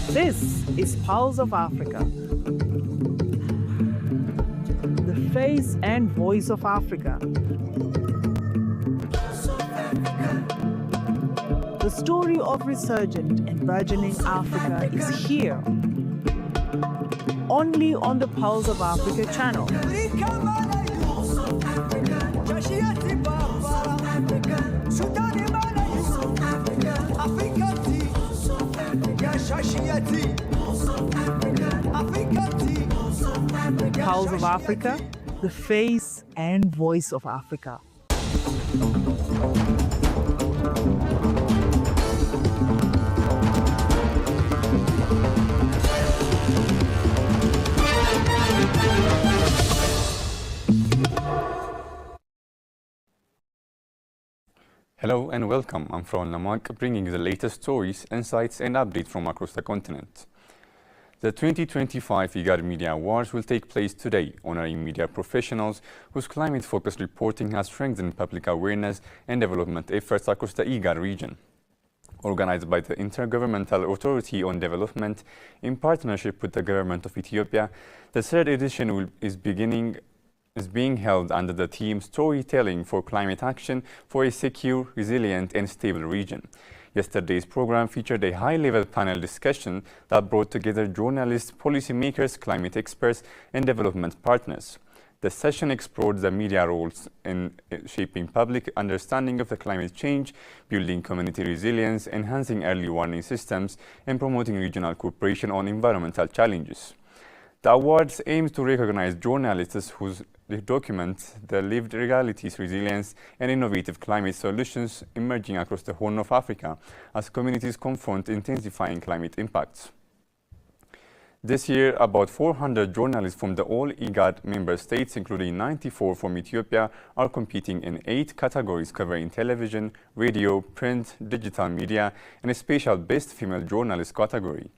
This is Pulse of Africa, the face and voice of Africa. The story of resurgent and burgeoning Africa is here, only on the Pulse of Africa channel. Pulse of Africa, the face and voice of Africa. Hello and welcome. I'm Fron Lamarck, bringing you the latest stories, insights and updates from across the continent. The 2025 IGAD Media Awards will take place today, honoring media professionals whose climate-focused reporting has strengthened public awareness and development efforts across the IGAD region. Organized by the Intergovernmental Authority on Development in partnership with the Government of Ethiopia, the third edition is being held under the theme Storytelling for Climate Action for a Secure, Resilient and Stable Region. Yesterday's program featured a high-level panel discussion that brought together journalists, policymakers, climate experts and development partners. The session explored the media roles in shaping public understanding of the climate change, building community resilience, enhancing early warning systems and promoting regional cooperation on environmental challenges. The awards aims to recognize journalists who document the lived realities, resilience and innovative climate solutions emerging across the Horn of Africa as communities confront intensifying climate impacts. This year, about 400 journalists from the all IGAD member states, including 94 from Ethiopia, are competing in 8 categories covering television, radio, print, digital media and a special Best Female Journalist category.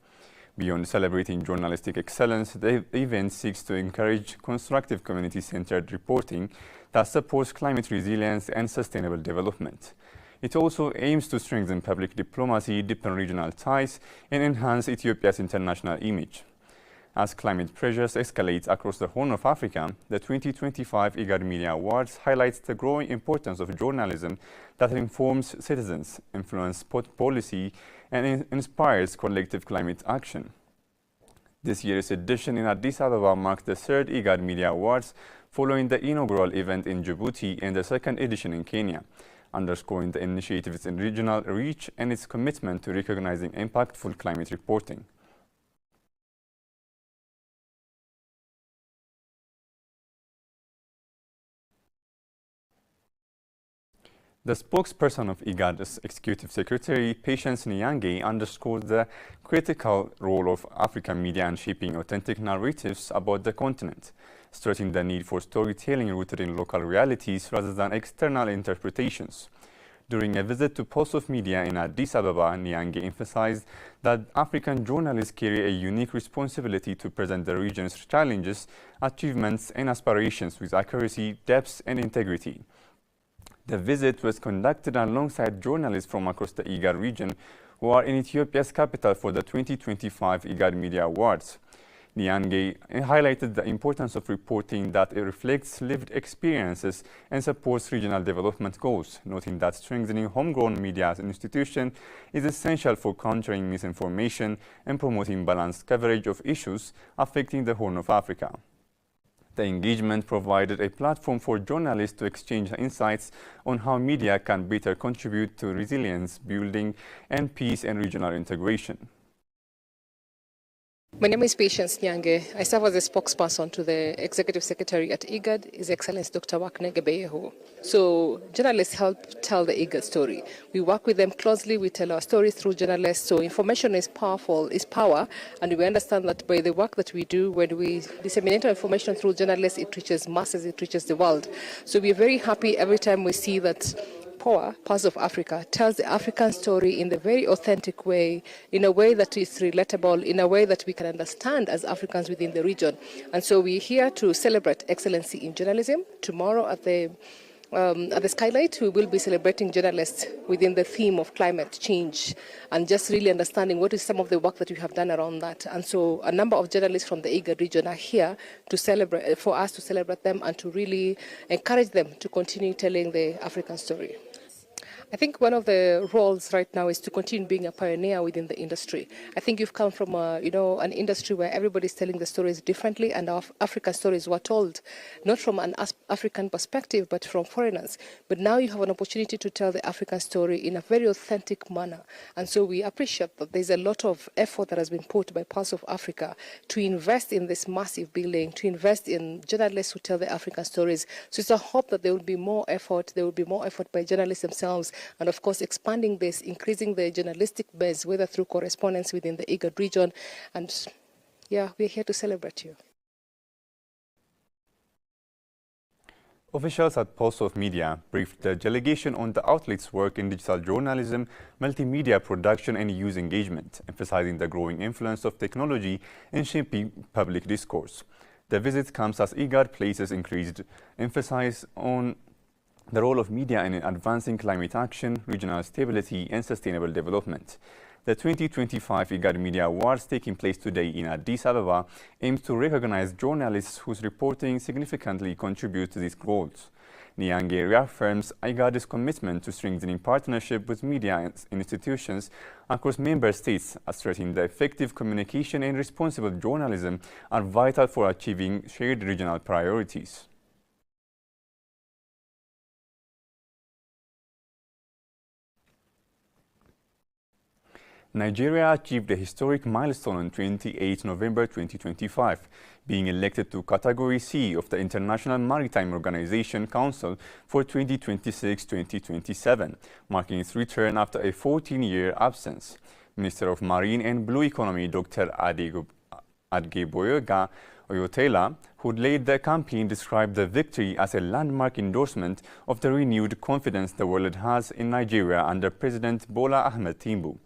Beyond celebrating journalistic excellence, the event seeks to encourage constructive community-centered reporting that supports climate resilience and sustainable development. It also aims to strengthen public diplomacy, deepen regional ties, and enhance Ethiopia's international image. As climate pressures escalate across the Horn of Africa, the 2025 IGAD Media Awards highlights the growing importance of journalism that informs citizens, influences policy, and inspires collective climate action. This year's edition in Addis Ababa marked the third IGAD Media Awards following the inaugural event in Djibouti and the second edition in Kenya, underscoring the initiative's regional reach and its commitment to recognizing impactful climate reporting. The spokesperson of IGAD's Executive Secretary, Patience Nyange, underscored the critical role of African media in shaping authentic narratives about the continent, stressing the need for storytelling rooted in local realities rather than external interpretations. During a visit to Pulse of Media in Addis Ababa, Nyange emphasized that African journalists carry a unique responsibility to present the region's challenges, achievements and aspirations with accuracy, depth and integrity. The visit was conducted alongside journalists from across the IGAD region who are in Ethiopia's capital for the 2025 IGAD Media Awards. Nyange highlighted the importance of reporting that it reflects lived experiences and supports regional development goals, noting that strengthening homegrown media institutions is essential for countering misinformation and promoting balanced coverage of issues affecting the Horn of Africa. The engagement provided a platform for journalists to exchange insights on how media can better contribute to resilience building and peace and regional integration. My name is Patience Nyange. I serve as a spokesperson to the Executive Secretary at IGAD, His Excellency Dr. Wakne Gebeyehu. So journalists help tell the IGAD story. We work with them closely, we tell our stories through journalists, so information is powerful, is power, and we understand that by the work that we do, when we disseminate our information through journalists, it reaches masses, it reaches the world. So we're very happy every time we see that Pulse of Africa tells the African story in the very authentic way, in a way that is relatable, in a way that we can understand as Africans within the region. And so we're here to celebrate excellency in journalism. Tomorrow at the At the Skylight, we will be celebrating journalists within the theme of climate change and just really understanding what is some of the work that we have done around that. And so a number of journalists from the IGAD region are here to celebrate, for us to celebrate them and to really encourage them to continue telling the African story. I think one of the roles right now is to continue being a pioneer within the industry. I think you've come from an industry where everybody's telling the stories differently, and our African stories were told not from an African perspective, but from foreigners. But now you have an opportunity to tell the African story in a very authentic manner. And so we appreciate that there's a lot of effort that has been put by Pulse of Africa to invest in this massive building, to invest in journalists who tell the African stories. So it's a hope that there will be more effort. There will be more effort by journalists themselves. And of course, expanding this, increasing the journalistic base, whether through correspondence within the IGAD region. And yeah, we're here to celebrate you. Officials at Pulse of Media briefed the delegation on the outlet's work in digital journalism, multimedia production and youth engagement, emphasizing the growing influence of technology in shaping public discourse. The visit comes as IGAD places increased emphasis on the role of media in advancing climate action, regional stability and sustainable development. The 2025 IGAD Media Awards, taking place today in Addis Ababa, aims to recognize journalists whose reporting significantly contributes to these goals. Niange reaffirms IGAD's commitment to strengthening partnership with media institutions across member states, asserting that effective communication and responsible journalism are vital for achieving shared regional priorities. Nigeria achieved a historic milestone on 28 November 2025, being elected to Category C of the International Maritime Organization Council for 2026-2027, marking its return after a 14-year absence. Minister of Marine and Blue Economy Dr. Adegboyega Oyotela, who led the campaign, described the victory as a landmark endorsement of the renewed confidence the world has in Nigeria under President Bola Ahmed Tinubu.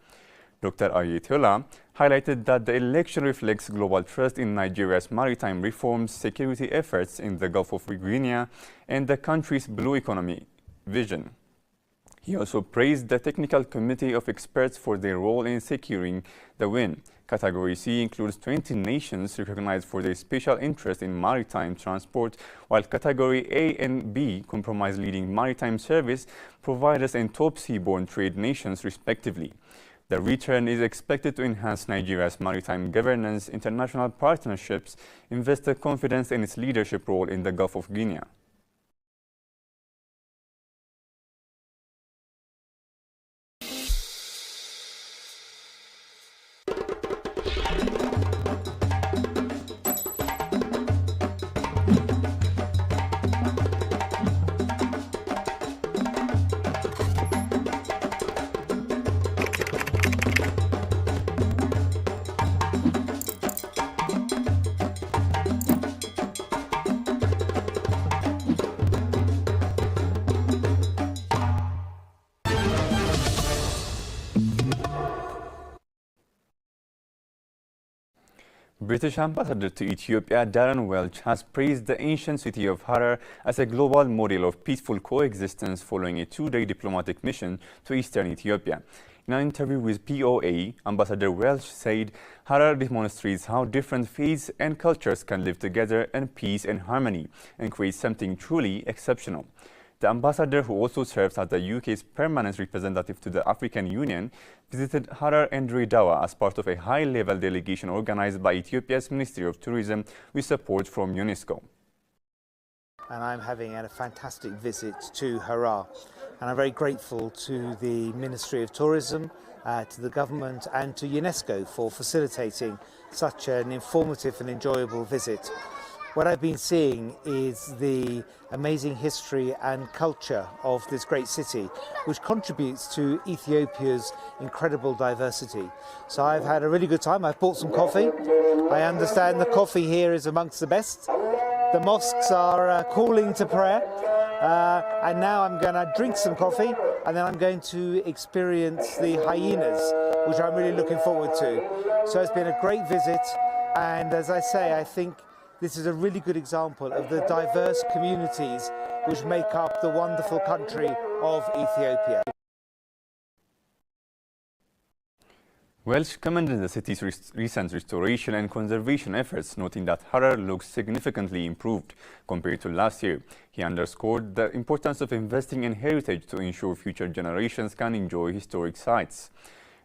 Dr. Ayetola highlighted that the election reflects global trust in Nigeria's maritime reforms, security efforts in the Gulf of Guinea, and the country's blue economy vision. He also praised the technical committee of experts for their role in securing the win. Category C includes 20 nations recognized for their special interest in maritime transport, while Category A and B comprise leading maritime service providers and top seaborne trade nations, respectively. The return is expected to enhance Nigeria's maritime governance, international partnerships, investor confidence in its leadership role in the Gulf of Guinea. British Ambassador to Ethiopia Darren Welch has praised the ancient city of Harar as a global model of peaceful coexistence following a two-day diplomatic mission to eastern Ethiopia. In an interview with POA, Ambassador Welch said Harar demonstrates how different faiths and cultures can live together in peace and harmony and create something truly exceptional. The ambassador, who also serves as the UK's permanent representative to the African Union, visited Harar and Redhawa as part of a high-level delegation organized by Ethiopia's Ministry of Tourism with support from UNESCO. And I'm having a fantastic visit to Harar. And I'm very grateful to the Ministry of Tourism, to the government and to UNESCO for facilitating such an informative and enjoyable visit. What I've been seeing is the amazing history and culture of this great city, which contributes to Ethiopia's incredible diversity. So I've had a really good time. I've bought some coffee. I understand the coffee here is amongst the best. The mosques are calling to prayer. And now I'm going to drink some coffee, and then I'm going to experience the hyenas, which I'm really looking forward to. So it's been a great visit. And as I say, I think this is a really good example of the diverse communities which make up the wonderful country of Ethiopia. Welsh commended the city's recent restoration and conservation efforts, noting that Harar looks significantly improved compared to last year. He underscored the importance of investing in heritage to ensure future generations can enjoy historic sites.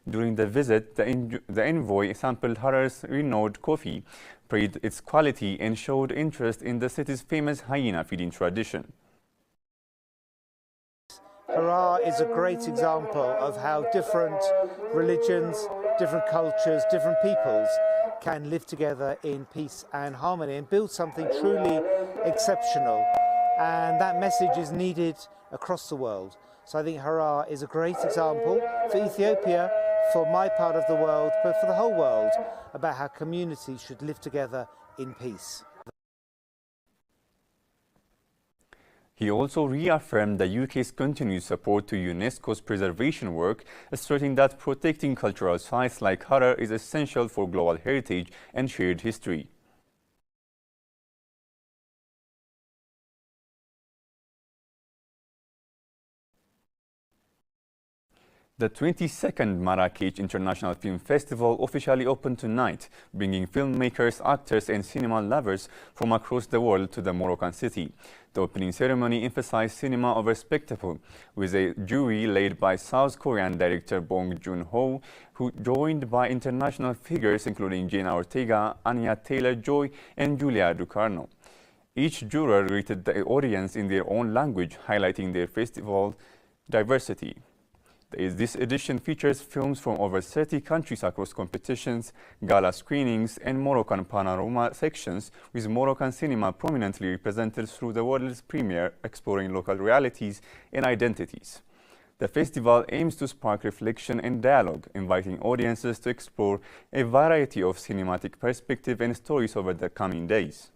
During the visit, the envoy sampled Harar's renowned coffee, praised its quality, and showed interest in the city's famous hyena feeding tradition. Harar is a great example of how different religions, different cultures, different peoples can live together in peace and harmony and build something truly exceptional. And that message is needed across the world. So I think Harar is a great example for Ethiopia, for my part of the world, but for the whole world, about how communities should live together in peace. He also reaffirmed the UK's continued support to UNESCO's preservation work, asserting that protecting cultural sites like Harar is essential for global heritage and shared history. The 22nd Marrakech International Film Festival officially opened tonight, bringing filmmakers, actors and cinema lovers from across the world to the Moroccan city. The opening ceremony emphasized cinema over spectacle, with a jury led by South Korean director Bong Joon-ho, who joined by international figures including Jenna Ortega, Anya Taylor-Joy and Julia Ducarno. Each juror rated the audience in their own language, highlighting their festival diversity. This edition features films from over 30 countries across competitions, gala screenings, and Moroccan panorama sections, with Moroccan cinema prominently represented through the world's premiere, exploring local realities and identities. The festival aims to spark reflection and dialogue, inviting audiences to explore a variety of cinematic perspectives and stories over the coming days.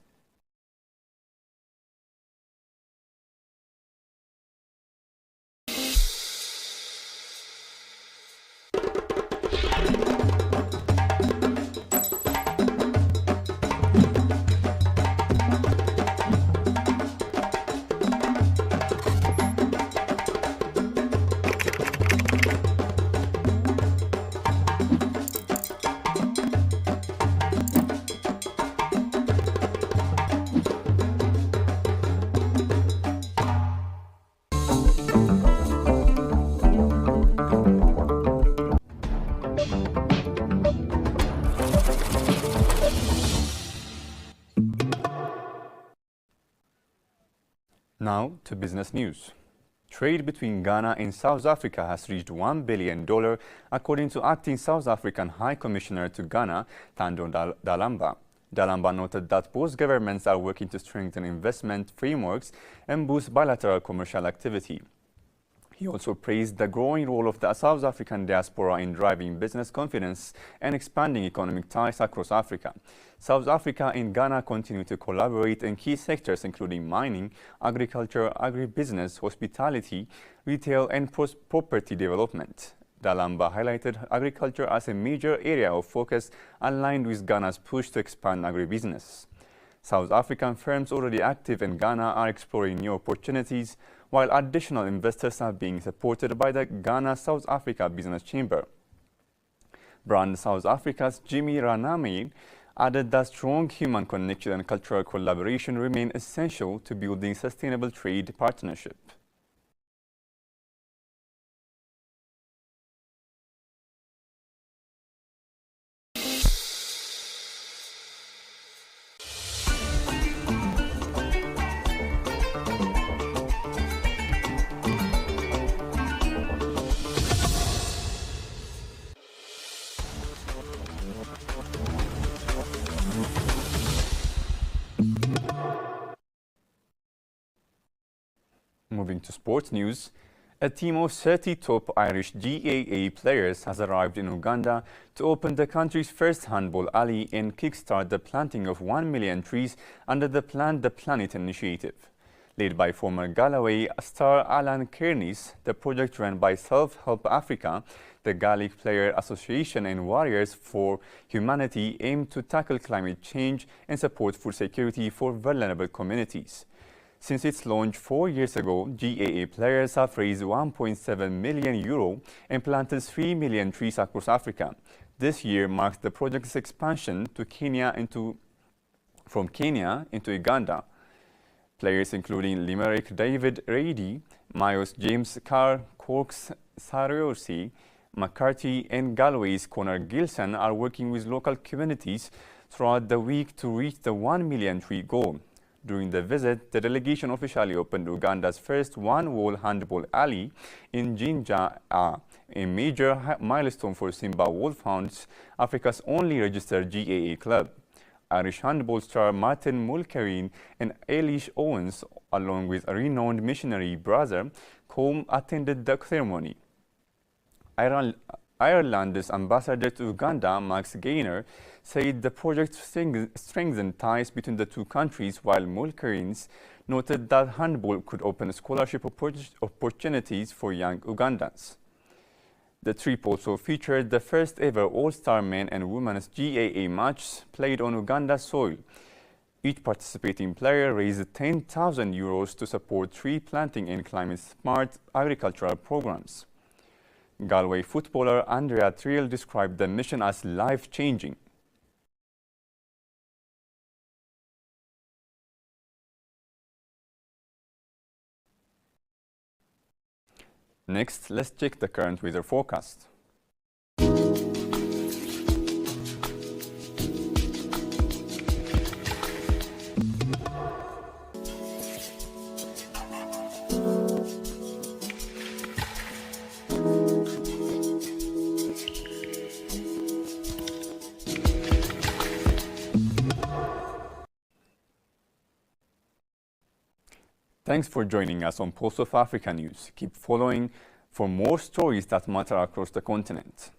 Now to business news. Trade between Ghana and South Africa has reached $1 billion, according to acting South African High Commissioner to Ghana, Thando Dalamba. Dalamba noted that both governments are working to strengthen investment frameworks and boost bilateral commercial activity. He also praised the growing role of the South African diaspora in driving business confidence and expanding economic ties across Africa. South Africa and Ghana continue to collaborate in key sectors including mining, agriculture, agribusiness, hospitality, retail and property development. Dalamba highlighted agriculture as a major area of focus aligned with Ghana's push to expand agribusiness. South African firms already active in Ghana are exploring new opportunities, while additional investors are being supported by the Ghana-South Africa Business Chamber. Brand South Africa's Jimmy Raname added that strong human connection and cultural collaboration remain essential to building sustainable trade partnership. Moving to sports news, a team of 30 top Irish GAA players has arrived in Uganda to open the country's first handball alley and kickstart the planting of 1 million trees under the Plant the Planet initiative. Led by former Galloway star Alan Kearney's, the project run by Self-Help Africa, the Gaelic Player Association and Warriors for Humanity aim to tackle climate change and support food security for vulnerable communities. Since its launch 4 years ago, GAA players have raised €1.7 million and planted 3 million trees across Africa. This year marks the project's expansion to from Kenya into Uganda. Players including Limerick David Rady, Mayos James Carr, Cork's Sariosi, McCarthy and Galway's Conor Gilson are working with local communities throughout the week to reach the 1 million tree goal. During the visit, the delegation officially opened Uganda's first one-wall handball alley in Jinja, a major milestone for Simba Wolfhounds, Africa's only registered GAA club. Irish handball star Martin Mulcairn and Eilish Owens, along with a renowned missionary brother, Colm, attended the ceremony. Ireland's ambassador to Uganda, Max Gaynor, said the project strengthened ties between the two countries, while Mulcairn noted that handball could open scholarship opportunities for young Ugandans. The trip also featured the first ever all-star men and women's GAA match played on Uganda soil. Each participating player raised €10,000 to support tree planting and climate-smart agricultural programs. Galway footballer Andrea Trill described the mission as life-changing. Next, let's check the current weather forecast. Thanks for joining us on Pulse of Africa News. Keep following for more stories that matter across the continent.